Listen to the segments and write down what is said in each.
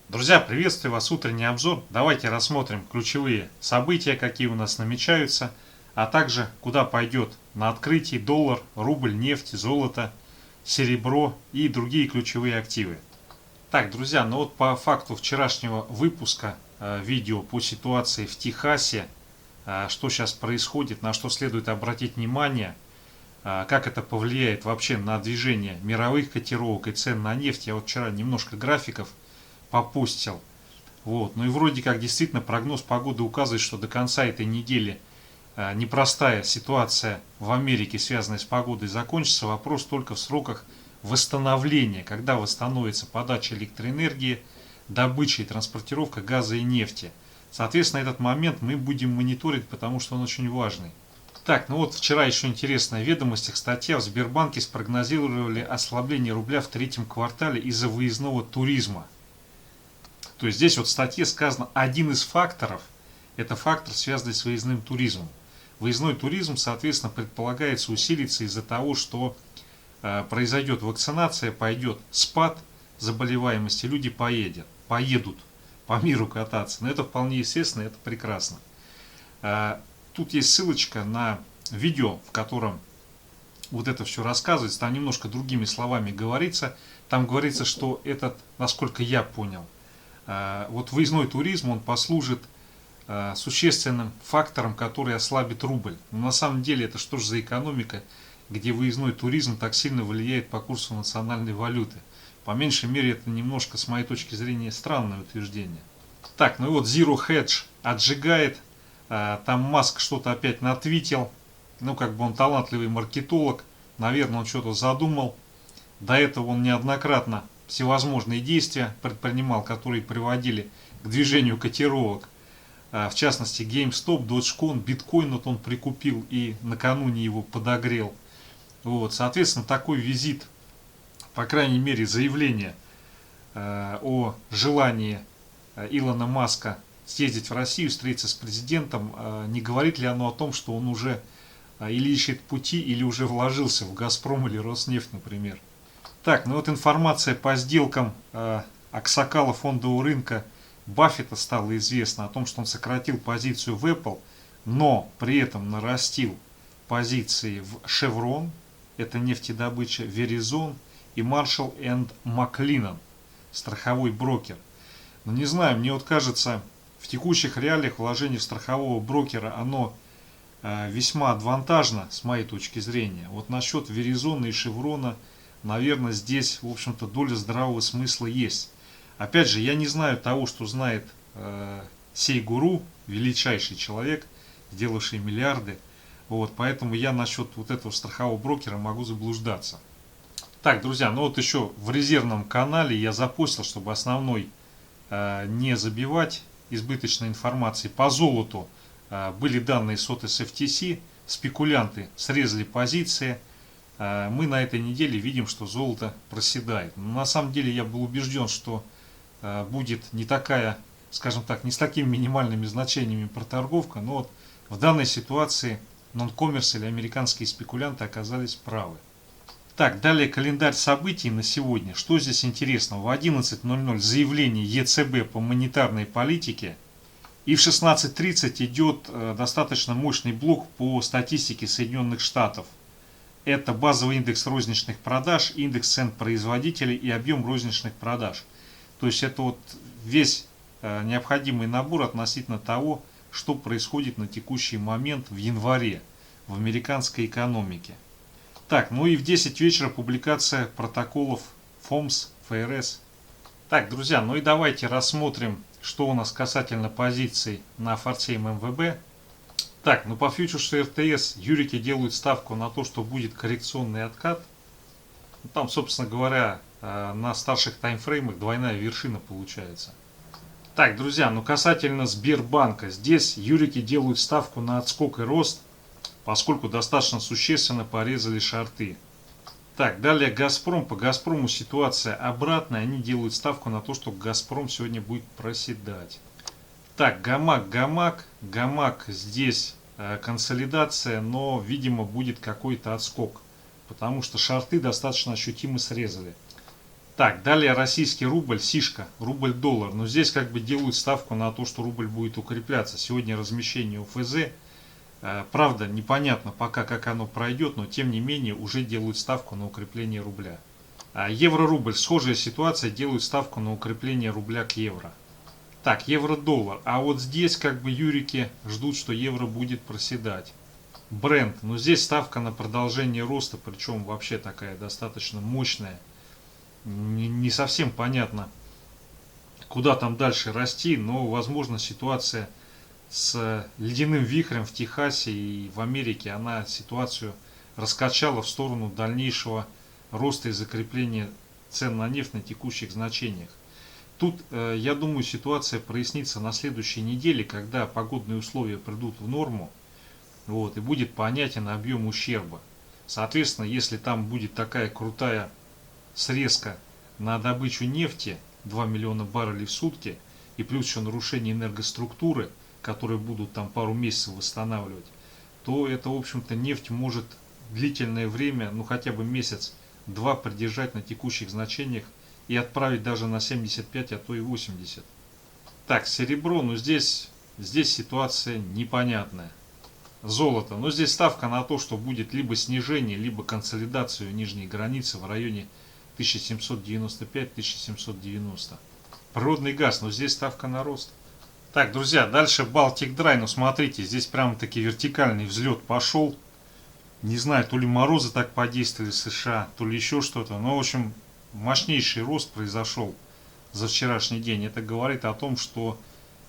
Друзья, приветствую вас, утренний обзор. Давайте рассмотрим ключевые события, какие у нас намечаются, а также куда пойдет на открытии доллар, рубль, нефть, золото, серебро и другие ключевые активы. Так, друзья, ну вот по факту вчерашнего выпуска видео по ситуации в Техасе, что сейчас происходит, на что следует обратить внимание, как это повлияет вообще на движение мировых котировок и цен на нефть. Я вот вчера немножко графиков попустил. Вот. Ну и вроде как действительно прогноз погоды указывает, что до конца этой недели непростая ситуация в Америке, связанная с погодой, закончится. Вопрос только в сроках восстановления, когда восстановится подача электроэнергии, добыча и транспортировка газа и нефти. Соответственно, этот момент мы будем мониторить, потому что он очень важный. Так, ну вот вчера еще интересная в ведомостях статья: в Сбербанке спрогнозировали ослабление рубля в третьем квартале из-за выездного туризма. То есть здесь вот в статье сказано, один из факторов, это фактор, связанный с выездным туризмом. Выездной туризм, соответственно, предполагается усилиться из-за того, что произойдет вакцинация, пойдет спад заболеваемости, люди поедут по миру кататься. Но это вполне естественно, это прекрасно. Тут есть ссылочка на видео, в котором вот это все рассказывается, там немножко другими словами говорится. Там говорится, что этот, насколько я понял, вот выездной туризм, он послужит существенным фактором, который ослабит рубль. Но на самом деле это что же за экономика, где выездной туризм так сильно влияет по курсу национальной валюты? По меньшей мере это немножко, с моей точки зрения, странное утверждение. Так, ну и вот Zero Hedge отжигает, там Маск что-то опять натвитил, ну как бы он талантливый маркетолог, наверное он что-то задумал. До этого он неоднократно всевозможные действия предпринимал, которые приводили к движению котировок. В частности, GameStop, Dogecoin, биткоин вот он прикупил и накануне его подогрел. Вот, соответственно, такой визит, по крайней мере, заявление о желании Илона Маска съездить в Россию, встретиться с президентом, не говорит ли оно о том, что он уже или ищет пути, или уже вложился в Газпром или Роснефть, например. Так, ну вот информация по сделкам Аксакала фондового рынка Баффета стала известна о том, что он сократил позицию в Apple, но при этом нарастил позиции в Chevron, это нефтедобыча, Verizon и Marshall and McLennan, страховой брокер. Но не знаю, мне вот кажется, в текущих реалиях вложение в страхового брокера, оно весьма адвантажно с моей точки зрения. Вот насчет Verizon и Chevron, наверное, здесь, в общем-то, доля здравого смысла есть. Опять же, я не знаю того, что знает сей гуру, величайший человек, сделавший миллиарды. Вот, поэтому я насчет вот этого страхового брокера могу заблуждаться. Так, друзья, ну вот еще в резервном канале я запостил, чтобы основной не забивать избыточной информации. По золоту были данные с FTC, спекулянты срезали позиции. Мы на этой неделе видим, что золото проседает. Но на самом деле я был убежден, что будет не такая, скажем так, не с такими минимальными значениями проторговка, но вот в данной ситуации нон-коммерс или американские спекулянты оказались правы. Так, далее календарь событий на сегодня. Что здесь интересного? В 11:00 заявление ЕЦБ по монетарной политике. И в 16:30 идет достаточно мощный блок по статистике Соединенных Штатов. Это базовый индекс розничных продаж, индекс цен производителей и объем розничных продаж. То есть это вот весь необходимый набор относительно того, что происходит на текущий момент в январе в американской экономике. Так, ну и в 10 вечера публикация протоколов ФОМС, ФРС. Так, друзья, ну и давайте рассмотрим, что у нас касательно позиций на форсейм МВБ. Так, ну по фьючерсу РТС юрики делают ставку на то, что будет коррекционный откат. Там, собственно говоря, на старших таймфреймах двойная вершина получается. Так, друзья, ну касательно Сбербанка. Здесь юрики делают ставку на отскок и рост, поскольку достаточно существенно порезали шорты. Так, далее Газпром. По Газпрому ситуация обратная. Они делают ставку на то, что Газпром сегодня будет проседать. Так, Гамак здесь консолидация, но, видимо, будет какой-то отскок, потому что шорты достаточно ощутимо срезали. Так, далее российский рубль, сишка, рубль-доллар. Но здесь как бы делают ставку на то, что рубль будет укрепляться. Сегодня размещение УФЗ. Правда, непонятно пока, как оно пройдет, но тем не менее уже делают ставку на укрепление рубля. Евро-рубль, схожая ситуация, делают ставку на укрепление рубля к евро. Так, евро-доллар. А вот здесь как бы юрики ждут, что евро будет проседать. Бренд, но здесь ставка на продолжение роста, причем вообще такая достаточно мощная. Не совсем понятно, куда там дальше расти, но возможно ситуация с ледяным вихрем в Техасе и в Америке, она ситуацию раскачала в сторону дальнейшего роста и закрепления цен на нефть на текущих значениях. Тут, я думаю, ситуация прояснится на следующей неделе, когда погодные условия придут в норму, вот, и будет понятен объем ущерба. Соответственно, если там будет такая крутая срезка на добычу нефти 2 миллиона баррелей в сутки и плюс еще нарушение энергоструктуры, которые будут там пару месяцев восстанавливать, то это, в общем-то, нефть может длительное время, ну хотя бы месяц-два продержать на текущих значениях и отправить даже на 75, а то и 80. Так, серебро, ну здесь ситуация непонятная. Золото, но здесь ставка на то, что будет либо снижение, либо консолидацию нижней границы в районе 1795-1790. Природный газ, но здесь ставка на рост. Так, друзья, дальше Baltic Dry, ну смотрите, здесь прямо таки вертикальный взлет пошел. Не знаю, то ли морозы так подействовали в США, то ли еще что-то, но в общем мощнейший рост произошел за вчерашний день. Это говорит о том, что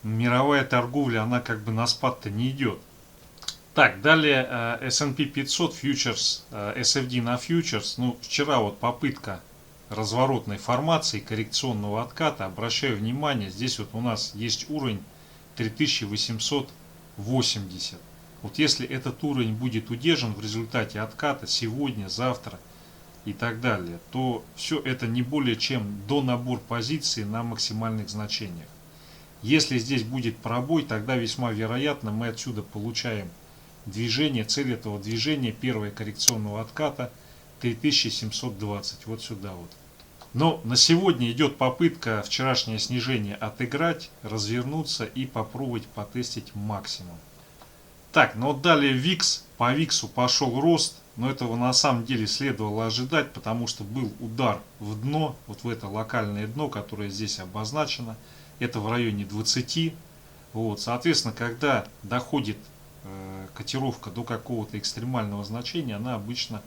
мировая торговля, она как бы на спад-то не идет. Так, далее S&P 500 фьючерс, SFD на фьючерс. Ну, вчера вот попытка разворотной формации, коррекционного отката. Обращаю внимание, здесь вот у нас есть уровень 3880. Вот если этот уровень будет удержан в результате отката сегодня, завтра и так далее, то все это не более чем донабор позиций на максимальных значениях. Если здесь будет пробой, тогда весьма вероятно мы отсюда получаем движение, цель этого движения, первого коррекционного отката 3720, вот сюда вот. Но на сегодня идет попытка вчерашнее снижение отыграть, развернуться и попробовать потестить максимум. Так, но далее VIX, по VIX пошел рост, но этого на самом деле следовало ожидать, потому что был удар в дно, вот в это локальное дно, которое здесь обозначено, это в районе 20. Вот, соответственно, когда доходит котировка до какого-то экстремального значения, она обычно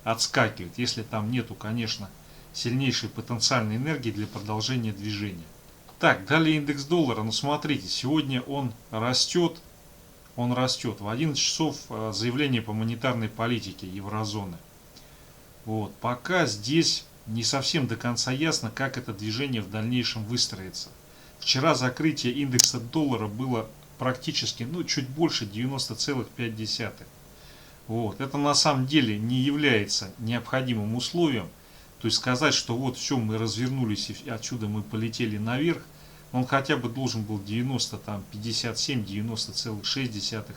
отскакивает, если там нету, конечно, сильнейшей потенциальной энергии для продолжения движения. Так, далее индекс доллара, ну смотрите, сегодня он растет. В 11 часов заявление по монетарной политике еврозоны. Вот, пока здесь не совсем до конца ясно, как это движение в дальнейшем выстроится. Вчера закрытие индекса доллара было практически, ну, чуть больше 90,5. Вот. Это на самом деле не является необходимым условием. То есть сказать, что вот все, мы развернулись и отсюда мы полетели наверх, он хотя бы должен был 90,57-90,6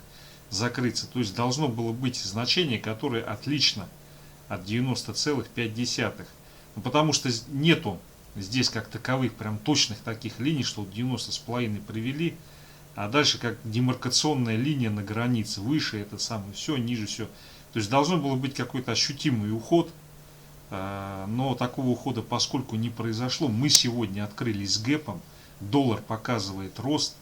закрыться. То есть должно было быть значение, которое отлично от 90,5. Ну, потому что нету здесь как таковых прям точных таких линий, что 90,5 привели, а дальше как демаркационная линия на границе. Выше это самое, все, ниже все. То есть должно было быть какой-то ощутимый уход, но такого ухода поскольку не произошло, мы сегодня открылись с гэпом, доллар показывает рост,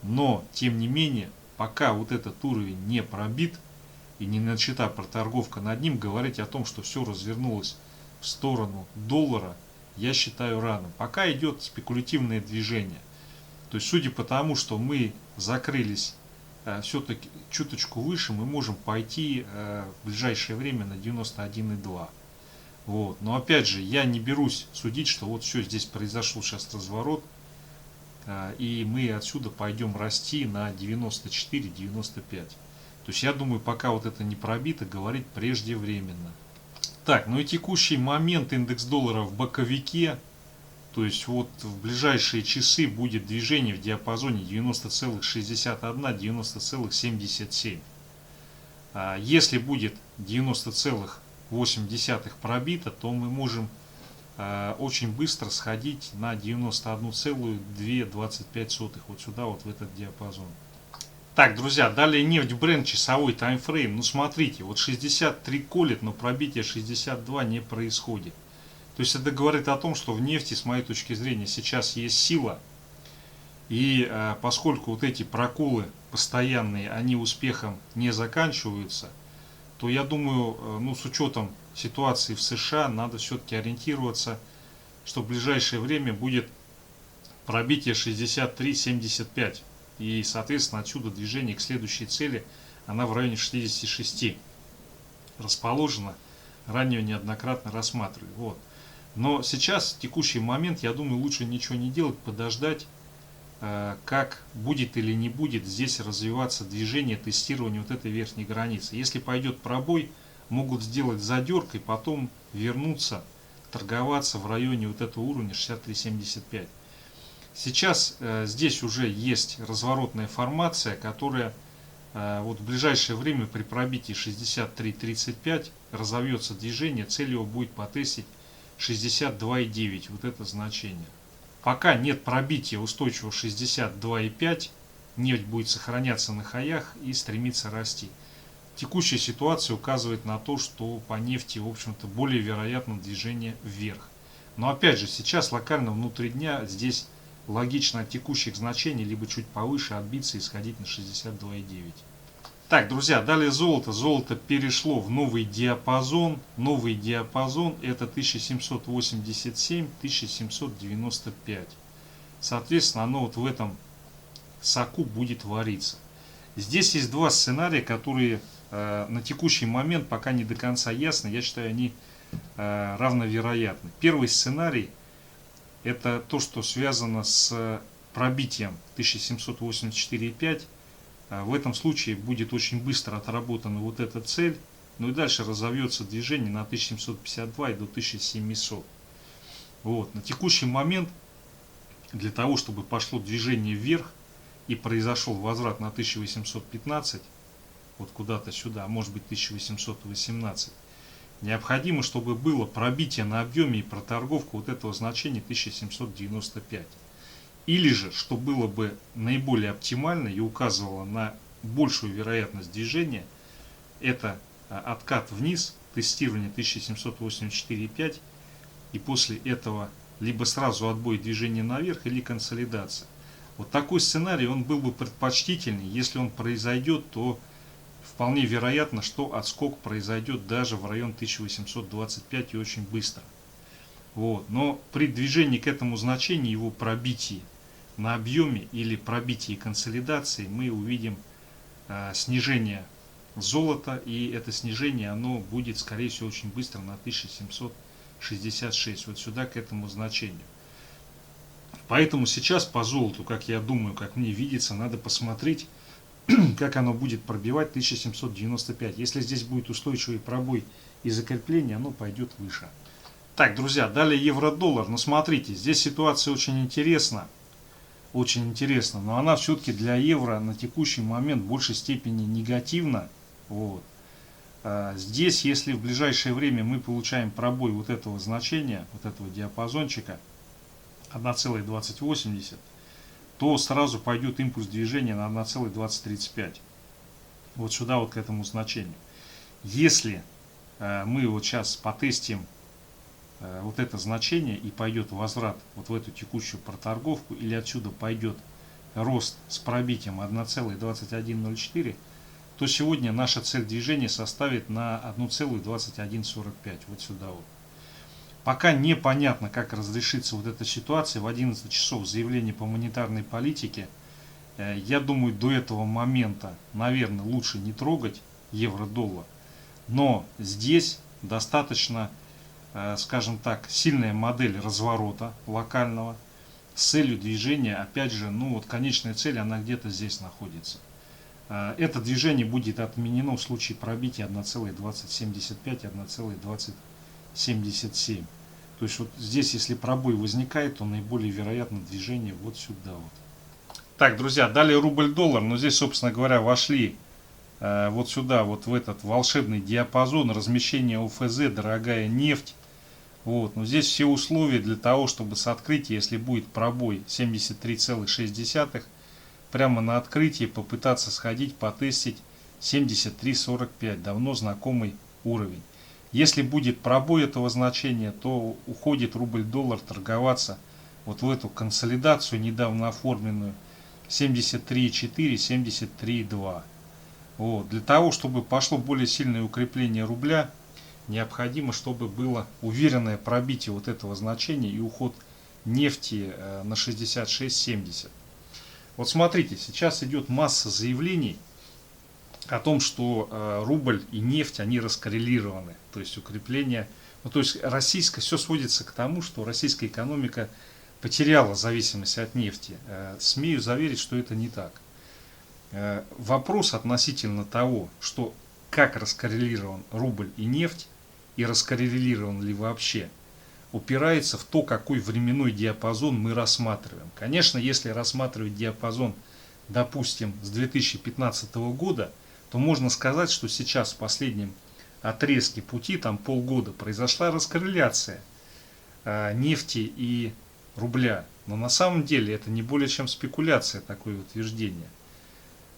но тем не менее, пока вот этот уровень не пробит и не начата проторговка над ним, говорить о том, что все развернулось в сторону доллара, я считаю рано. Пока идет спекулятивное движение. То есть, судя по тому, что мы закрылись все-таки чуточку выше, мы можем пойти в ближайшее время на 91,2. Вот. Но опять же, я не берусь судить, что вот все здесь произошел сейчас разворот, и мы отсюда пойдем расти на 94-95. То есть я думаю, пока вот это не пробито, говорить преждевременно. Так, ну и текущий момент индекс доллара в боковике. То есть вот в ближайшие часы будет движение в диапазоне 90,61-90,77. Если будет 90,8 пробито, то мы можем очень быстро сходить на 91,225. Вот сюда, вот в этот диапазон. Так, друзья, далее нефть бренд, часовой таймфрейм. Ну смотрите, вот 63 колет, но пробитие 62 не происходит. То есть это говорит о том, что в нефти, с моей точки зрения, сейчас есть сила. И поскольку вот эти проколы постоянные, они успехом не заканчиваются, то я думаю, ну с учетом ситуации в США, надо все-таки ориентироваться, что в ближайшее время будет пробитие 63,75. И, соответственно, отсюда движение к следующей цели, она в районе 66 расположена. Ранее неоднократно рассматривали. Вот. Но сейчас, в текущий момент, я думаю, лучше ничего не делать, подождать, как будет или не будет здесь развиваться движение, тестирование вот этой верхней границы. Если пойдет пробой, могут сделать задерг и потом вернуться, торговаться в районе вот этого уровня 63,75. Сейчас здесь уже есть разворотная формация, которая вот в ближайшее время при пробитии 63.35 разовьется движение, цель его будет потестить 62.9, вот это значение. Пока нет пробития устойчивого 62.5, нефть будет сохраняться на хаях и стремиться расти. Текущая ситуация указывает на то, что по нефти, в общем-то, более вероятно движение вверх. Но опять же, сейчас локально внутри дня здесь логично от текущих значений либо чуть повыше отбиться и сходить на 62,9. Так, друзья, далее золото. Золото перешло в новый диапазон. Новый диапазон это 1787-1795. Соответственно, оно вот в этом соку будет вариться. Здесь есть два сценария, которые на текущий момент пока не до конца ясны. Я считаю, они равновероятны. Первый сценарий это то, что связано с пробитием 1784,5. В этом случае будет очень быстро отработана вот эта цель. Ну и дальше разовьется движение на 1752 и до 1700. Вот. На текущий момент для того, чтобы пошло движение вверх и произошел возврат на 1815, вот куда-то сюда, может быть 1818, необходимо, чтобы было пробитие на объеме и проторговка вот этого значения 1795. Или же, что было бы наиболее оптимально и указывало на большую вероятность движения, это откат вниз, тестирование 1784,5 и после этого либо сразу отбой движения наверх или консолидация. Вот такой сценарий, он был бы предпочтительный. Если он произойдет, то вполне вероятно, что отскок произойдет даже в район 1825 и очень быстро. Вот. Но при движении к этому значению, его пробитии на объеме или пробитии консолидации, мы увидим снижение золота, и это снижение оно будет скорее всего очень быстро на 1766, вот сюда к этому значению. Поэтому сейчас по золоту, как я думаю, как мне видится, надо посмотреть, как оно будет пробивать 1795. Если здесь будет устойчивый пробой и закрепление, оно пойдет выше. Так, друзья, далее евро-доллар. Но смотрите, здесь ситуация очень интересна. Очень интересна. Но она все-таки для евро на текущий момент в большей степени негативна. Вот. Здесь, если в ближайшее время мы получаем пробой вот этого значения, вот этого диапазончика 1,2080, то сразу пойдет импульс движения на 1,2035. Вот сюда вот к этому значению. Если мы вот сейчас потестим вот это значение и пойдет возврат вот в эту текущую проторговку, или отсюда пойдет рост с пробитием 1,2104, то сегодня наша цель движения составит на 1,2145. Вот сюда вот. Пока непонятно, как разрешится вот эта ситуация. В 11 часов заявление по монетарной политике. Я думаю, до этого момента, наверное, лучше не трогать евро-доллар. Но здесь достаточно, скажем так, сильная модель разворота локального с целью движения. Опять же, ну вот конечная цель, она где-то здесь находится. Это движение будет отменено в случае пробития 1,2075, 1,2077. То есть вот здесь, если пробой возникает, то наиболее вероятно движение вот сюда вот. Так, друзья, далее рубль-доллар. Но здесь, собственно говоря, вошли вот сюда, вот в этот волшебный диапазон размещения ОФЗ, дорогая нефть. Вот, но здесь все условия для того, чтобы с открытия, если будет пробой 73,6, прямо на открытии попытаться сходить, потестить 73,45, давно знакомый уровень. Если будет пробой этого значения, то уходит рубль-доллар торговаться вот в эту консолидацию недавно оформленную 73,4, 73,2. Вот. Для того, чтобы пошло более сильное укрепление рубля, необходимо, чтобы было уверенное пробитие вот этого значения и уход нефти на 66,70. Вот смотрите, сейчас идет масса заявлений о том, что рубль и нефть, они раскоррелированы. То есть укрепление, ну, то есть российское, все сводится к тому, что российская экономика потеряла зависимость от нефти. Смею заверить, что это не так. Вопрос относительно того, что как раскоррелирован рубль и нефть, и раскоррелирован ли вообще, упирается в то, какой временной диапазон мы рассматриваем. Конечно, если рассматривать диапазон, допустим, с 2015 года, то можно сказать, что сейчас в последнем отрезке пути, там полгода, произошла раскорреляция нефти и рубля. Но на самом деле это не более чем спекуляция, такое утверждение.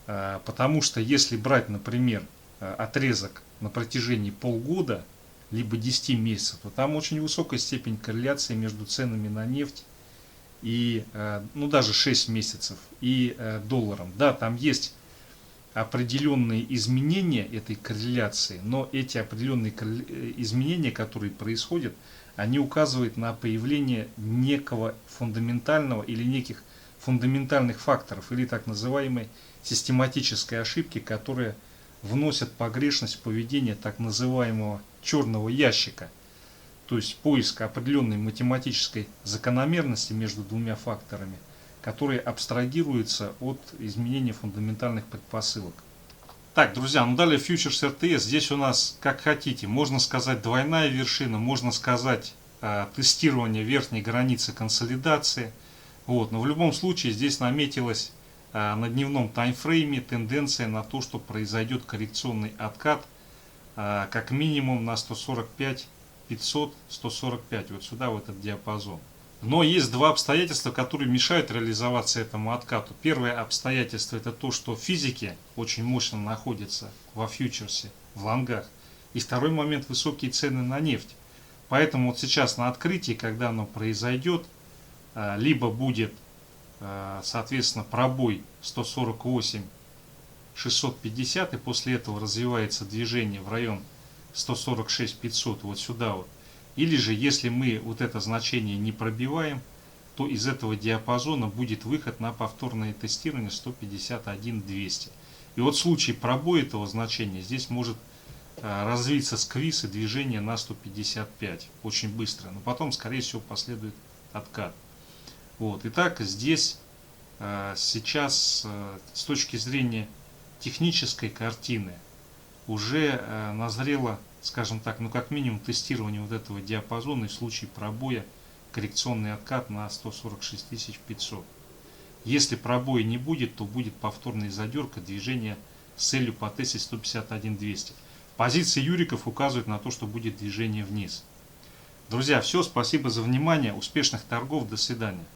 Потому что если брать, например, отрезок на протяжении полгода, либо 10 месяцев, то там очень высокая степень корреляции между ценами на нефть и, ну, даже 6 месяцев и долларом. Да, там есть определенные изменения этой корреляции, но эти определенные изменения, которые происходят, они указывают на появление некого фундаментального или неких фундаментальных факторов, или так называемой систематической ошибки, которые вносят погрешность в поведение так называемого черного ящика, то есть поиск определенной математической закономерности между двумя факторами, которые абстрагируются от изменения фундаментальных предпосылок. Так, друзья, ну далее фьючерс РТС. Здесь у нас, как хотите, можно сказать двойная вершина, можно сказать тестирование верхней границы консолидации. Вот, но в любом случае здесь наметилась на дневном таймфрейме тенденция на то, что произойдет коррекционный откат как минимум на 145, 500, 145, вот сюда, в этот диапазон. Но есть два обстоятельства, которые мешают реализоваться этому откату. Первое обстоятельство — это то, что физики очень мощно находятся во фьючерсе, в лонгах. И второй момент — высокие цены на нефть. Поэтому вот сейчас на открытии, когда оно произойдет, либо будет, соответственно, пробой 148, 650, и после этого развивается движение в район 146, 500, вот сюда вот. Или же, если мы вот это значение не пробиваем, то из этого диапазона будет выход на повторное тестирование 151, 200. И вот в случае пробоя этого значения здесь может развиться сквиз и движение на 155 очень быстро. Но потом, скорее всего, последует откат. Вот. Итак, здесь сейчас с точки зрения технической картины уже назрело, скажем так, ну как минимум тестирование вот этого диапазона и в случае пробоя коррекционный откат на 146 500. Если пробоя не будет, то будет повторная задерка движения с целью потестить 151 200. Позиции юриков указывают на то, что будет движение вниз. Друзья, все, спасибо за внимание, успешных торгов, до свидания.